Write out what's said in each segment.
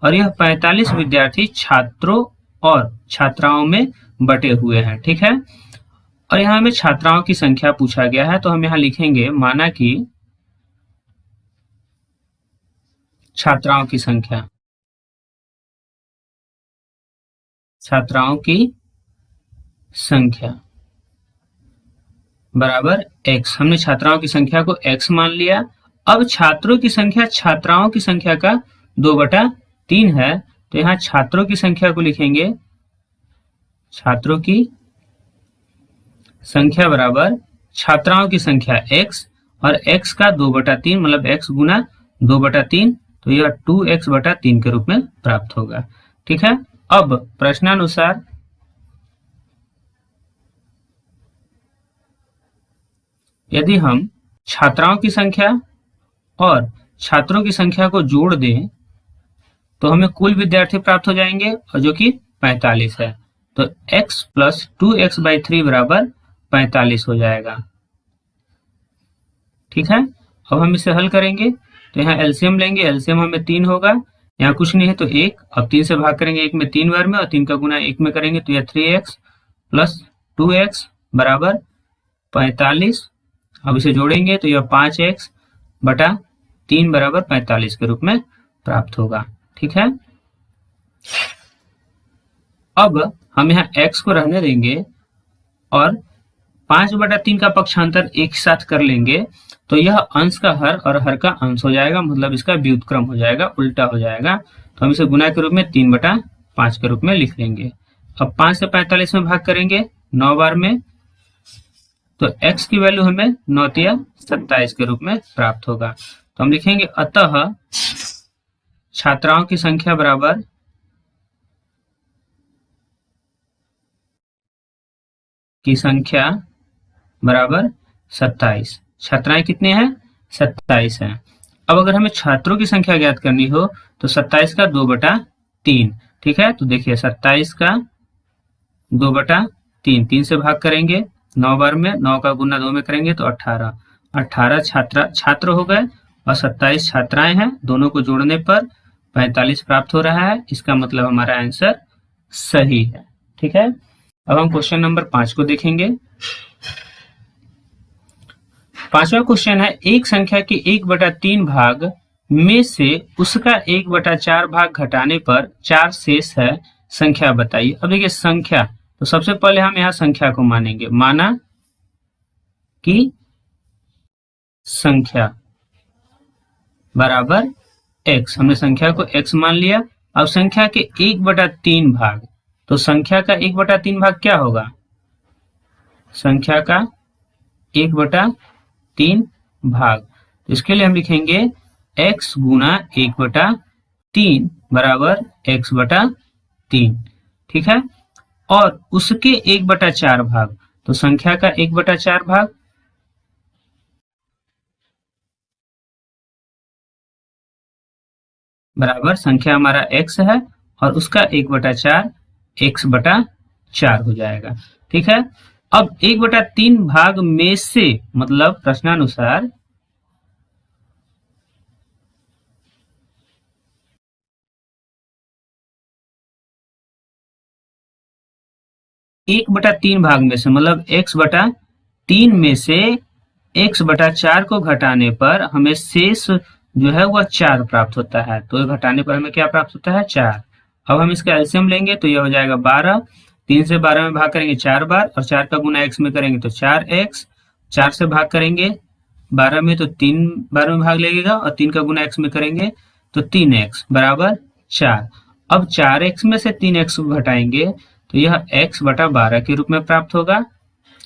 और यह 45 विद्यार्थी छात्रों और छात्राओं में बटे हुए हैं। ठीक है, और यहाँ हमें छात्राओं की संख्या पूछा गया है, तो हम यहाँ लिखेंगे माना कि छात्राओं की संख्या, छात्राओं की संख्या बराबर x। हमने छात्राओं की संख्या को x मान लिया। अब छात्रों की संख्या छात्राओं की संख्या का 2/3 है, तो यहाँ छात्रों की संख्या को लिखेंगे छात्रों की संख्या बराबर छात्राओं की संख्या x और x का 2/3 मतलब x गुना 2/3, तो यह 2x/3 के रूप में प्राप्त होगा। ठीक है, अब प्रश्नानुसार यदि हम छात्राओं की संख्या और छात्रों की संख्या को जोड़ दें तो हमें कुल विद्यार्थी प्राप्त हो जाएंगे, और जो कि 45 है, तो x + 2x/3 बराबर 45 हो जाएगा। ठीक है, अब हम इसे हल करेंगे, तो यहाँ एलसीएम लेंगे, एलसीएम हमें 3 होगा, यहाँ कुछ नहीं है तो 1, अब 3 से भाग करेंगे 1 में 3 बार में, और 3 का गुना 1 में करेंगे तो यह 3x + 2x बराबर 45। अब इसे जोड़ेंगे तो यह 5x/3 बराबर 45 के रूप में प्राप्त होगा। ठीक है, अब हम यहाँ x को रहने देंगे और 5/3 का पक्षांतर एक साथ कर लेंगे, तो यह अंश का हर और हर का अंश हो जाएगा, मतलब इसका व्युत्क्रम हो जाएगा, उल्टा हो जाएगा, तो हम इसे गुना के रूप में 3/5 के रूप में लिख लेंगे। अब 5 से 45 में भाग करेंगे 9 बार में, तो x की वैल्यू हमें 9×3 27 के रूप में प्राप्त होगा। तो हम लिखेंगे अतः छात्राओं की संख्या बराबर की संख्या बराबर 27। छात्राएं कितने हैं? 27 हैं। अब अगर हमें छात्रों की संख्या ज्ञात करनी हो तो 27 का 2/3। ठीक है, तो देखिए 27 का 2/3, 3 से भाग करेंगे 9 बार में, 9 का गुना 2 में करेंगे तो 18 छात्र हो गए और 27 छात्राएं हैं, दोनों को जोड़ने पर 45 प्राप्त हो रहा है। इसका मतलब हमारा आंसर सही है। ठीक है, अब हम क्वेश्चन नंबर 5 को देखेंगे। 5वां क्वेश्चन है, एक संख्या के 1/3 भाग में से उसका 1/4 भाग घटाने पर 4 शेष है, संख्या बताइए। अब देखिए संख्या, तो सबसे पहले हम यहाँ संख्या को मानेंगे, माना कि संख्या बराबर x, हमने संख्या को x मान लिया। अब संख्या के 1/3 भाग, तो संख्या का 1/3 भाग क्या होगा? संख्या का 1/3 भाग, तो इसके लिए हम लिखेंगे x गुना 1/3 बराबर x/3। ठीक है, और उसके 1/4 भाग, तो संख्या का 1/4 भाग बराबर संख्या हमारा x है और उसका 1/4 x/4 हो जाएगा। ठीक है, अब 1/3 भाग में से मतलब प्रश्नानुसार 1/3 भाग में से मतलब x/3 में से x/4 को घटाने पर हमें शेष जो है वह 4 प्राप्त होता है, तो घटाने पर हमें क्या प्राप्त होता है? 4। अब हम इसका एलसीएम लेंगे तो यह हो जाएगा 12, 3 से 12 में भाग करेंगे 4 बार और 4 का गुना x में करेंगे तो 4x, 4 से भाग करेंगे 12 में तो 3 बार में भाग लगेगा और 3 का गुना x में करेंगे तो 3x बराबर 4। अब 4x में से 3x को घटाएंगे तो यह x/12 के रूप में प्राप्त होगा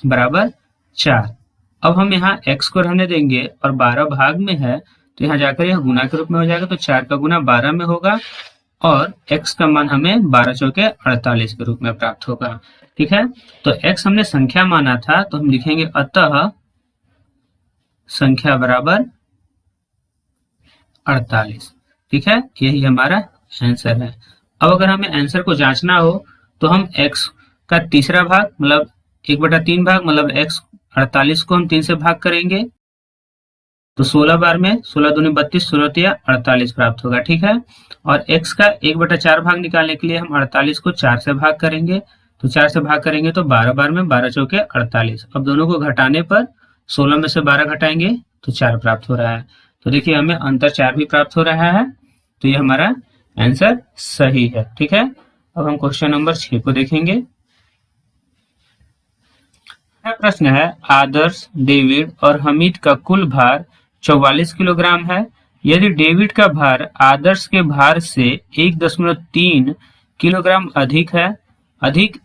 बराबर 4। अब हम यहाँ x को रहने देंगे और 12 भाग में है तो यहाँ जाकर यह गुना के रूप में हो जाएगा, तो 4 का गुना 12 में होगा और x का मान हमें 12×4 = 48 के रूप में प्राप्त होगा। ठीक है, तो x हमने संख्या माना था, तो हम लिखेंगे अतः संख्या बराबर 48। ठीक है, यही हमारा आंसर है। अब अगर हमें आंसर को जांचना हो तो हम x का तीसरा भाग मतलब 1/3 भाग मतलब x 48 को हम 3 से भाग करेंगे तो 16 बार में 16 दूनी 32, 16 तिया 48 प्राप्त होगा। ठीक है, और x का 1/4 भाग निकालने के लिए हम 48 को 4 से भाग करेंगे। तो 4 से भाग करेंगे तो 12 बार में 12 चौके 48। अब दोनों को घटाने पर 16 में से 12 घटाएंगे तो 4 प्राप्त हो रहा है। तो देखिए हमें अंतर 4 भी प्राप्त हो रहा है, तो ये हमारा आंसर सही है। ठीक है, अब हम क्वेश्चन नंबर 6 को देखेंगे। प्रश्न है, आदर्श, डेविड और हमीद का कुल भार 44 किलोग्राम है। यदि डेविड का भार आदर्श के भार से 1.3 किलोग्राम अधिक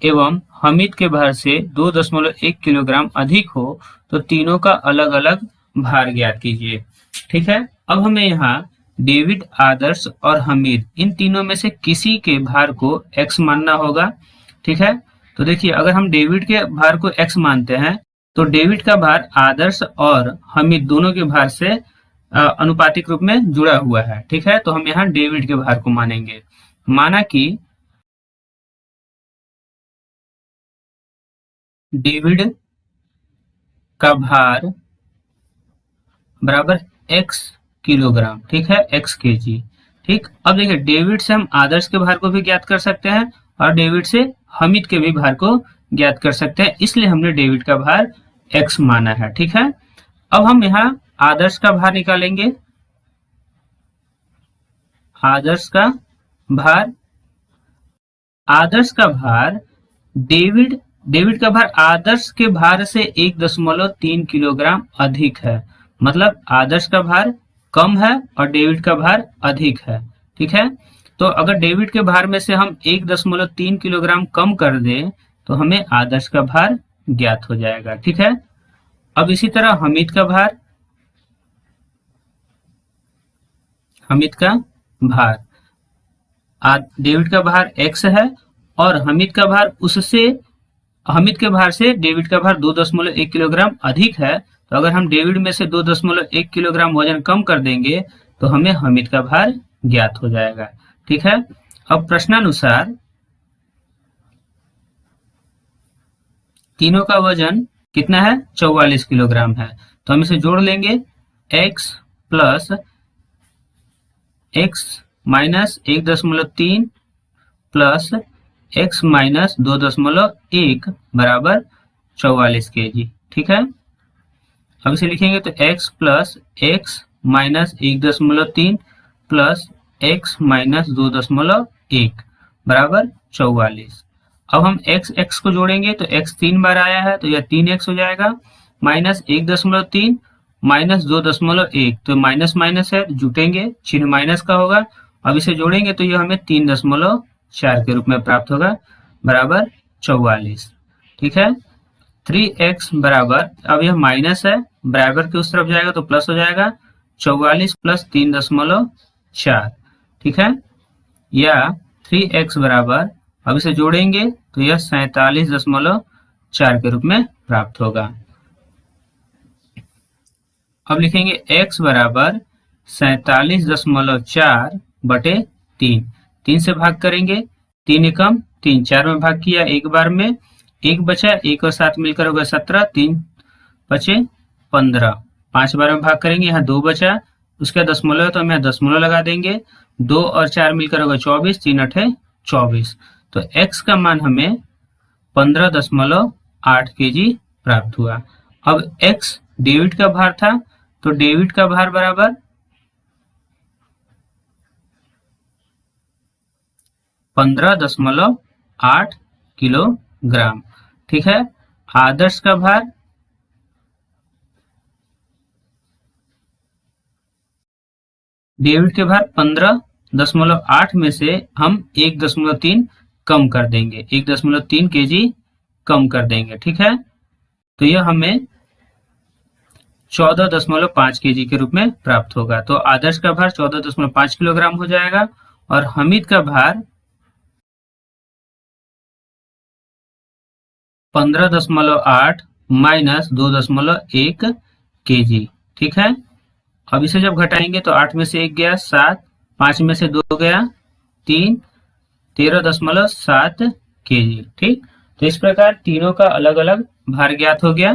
एवं हमीद के भार से 2.1 किलोग्राम अधिक हो तो तीनों का अलग अलग भार ज्ञात कीजिए। ठीक है, अब हमें यहाँ डेविड, आदर्श और हमीद इन तीनों में से किसी के भार को x मानना होगा। ठीक है, तो देखिए अगर हम डेविड के भार को x मानते हैं तो डेविड का भार आदर्श और हमीद दोनों के भार से अनुपातिक रूप में जुड़ा हुआ है। ठीक है, तो हम यहाँ डेविड के भार को मानेंगे। माना कि डेविड का भार बराबर x किलोग्राम। ठीक है, x kg। ठीक, अब देखिए डेविड से हम आदर्श के भार को भी ज्ञात कर सकते हैं और डेविड से हमीद के भी भार को ज्ञात कर सकते हैं, इसलिए हमने डेविड का भार x माना है। ठीक है, अब हम यहाँ आदर्श का भार निकालेंगे। आदर्श का भार डेविड का भार आदर्श के भार से 1.3 किलोग्राम अधिक है, मतलब आदर्श का भार कम है और डेविड का भार अधिक है। ठीक है, तो अगर डेविड के भार में से हम 1.3 किलोग्राम कम कर दें तो हमें आदर्श का भार ज्ञात हो जाएगा। ठीक है, अब इसी तरह हमीद का भार डेविड का भार x है और हमीद के भार से डेविड का भार 2.1 किलोग्राम अधिक है। तो अगर हम डेविड में से 2.1 किलोग्राम वजन कम कर देंगे तो हमें हमीद का भार ज्ञात हो जाएगा। ठीक है, अब प्रश्नानुसार तीनों का वजन कितना है, 44 किलोग्राम है। तो हम इसे जोड़ लेंगे, x plus x minus 1.3 plus x minus 2.1 बराबर 44 kg। ठीक है, अब इसे लिखेंगे तो x plus x minus 1.3 plus x minus 2.1 बराबर 44। अब हम x को जोड़ेंगे तो x 3 बार आया है तो यह 3x हो जाएगा, माइनस 1.3 माइनस 2.1, तो माइनस माइनस है, जुटेंगे, चिन्ह माइनस का होगा। अब इसे जोड़ेंगे तो यह हमें 3.4 के रूप में प्राप्त होगा बराबर 44। ठीक है, 3x बराबर, अब यह माइनस है, बराबर के उस तरफ जाएगा तो प्लस हो जाएगा, 44 प्लस 3.4। ठीक है, या 3x बराबर, अब इसे जोड़ेंगे तो यह 47.4 के रूप में प्राप्त होगा। अब लिखेंगे x बराबर 47.4 बटे 3, 3 से भाग करेंगे, 3 एकम 3, 4 में भाग किया एक बार में, 1 बचा, 1 और 7 मिलकर होगा 17, 3 बचे 15, 5 बार में भाग करेंगे, यहाँ 2 बचा, उसका दशमलव है तो हम यहाँ दशमलव लगा देंगे, 2 और 4 मिलकर होगा 24, 3 8 24। तो x का मान हमें 15.8 kg प्राप्त हुआ। अब x डेविड का भार था तो डेविड का भार बराबर 15.8 किलोग्राम। ठीक है, आदर्श का भार डेविड के भार 15.8 में से हम 1.3 कम कर देंगे, 1.3 kg कम कर देंगे। ठीक है, तो यह हमें 14.5 kg के रूप में प्राप्त होगा। तो आदर्श का भार 14.5 किलोग्राम हो जाएगा और हमीद का भार 15.8 माइनस 2.1 kg। ठीक है, अब इसे जब घटाएंगे तो 8 में से 1 गया 7, 5 में से 2 गया 3, 13.7 kg। ठीक, तो इस प्रकार तीनों का अलग अलग भार ज्ञात हो गया।